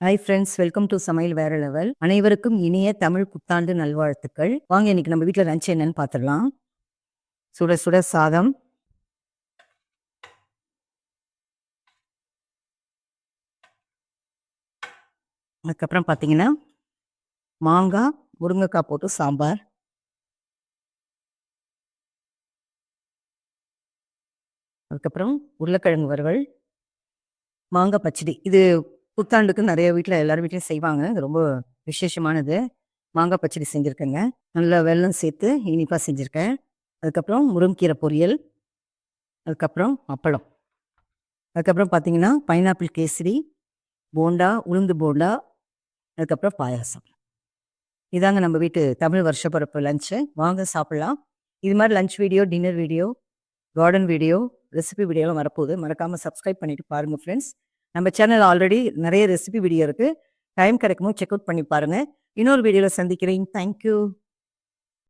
Hi friends, welcome to சமையல் வேற level. அனைவருக்கும் இனிய தமிழ் புத்தாண்டு நல்வாழ்த்துக்கள். வாங்க இன்னைக்கு நம்ம வீட்டில் லஞ்ச் என்னன்னு பார்த்துடலாம். சுட சுட சாதம், அதுக்கப்புறம் பார்த்தீங்கன்னா மாங்காய் முருங்கைக்காய் போட்டு சாம்பார், அதுக்கப்புறம் உருளைக்கிழங்கு வறுவல், மாங்காய் பச்சடி. இது புத்தாண்டுக்கு நிறைய வீட்டில் எல்லாரும் வீட்லையும் செய்வாங்க. இது ரொம்ப விசேஷமானது. மாங்காய் பச்சடி செஞ்சுருக்கேங்க. நல்லா வெல்லம் சேர்த்து இனிப்பாக செஞ்சுருக்கேன். அதுக்கப்புறம் முருங்கீரை பொரியல், அதுக்கப்புறம் அப்பளம், அதுக்கப்புறம் பார்த்தீங்கன்னா பைனாப்பிள் கேசரி, போண்டா, உளுந்து போண்டா, அதுக்கப்புறம் பாயாசம். இதாங்க நம்ம வீட்டு தமிழ் வருஷ பிறப்பு லஞ்சு. வாங்க சாப்பிட்லாம். இது மாதிரி lunch video, dinner video, garden video, recipe வீடியோலாம் வரப்போகுது. மறக்காமல் சப்ஸ்கிரைப் பண்ணிட்டு பாருங்கள் ஃப்ரெண்ட்ஸ். நம்ம சேனல் ஆல்ரெடி நிறைய ரெசிபி வீடியோ இருக்குது. டைம் கிடைக்கும்போது செக் அவுட் பண்ணி பாருங்கள். இன்னொரு வீடியோவில் சந்திக்கிறேன். தேங்க்யூ.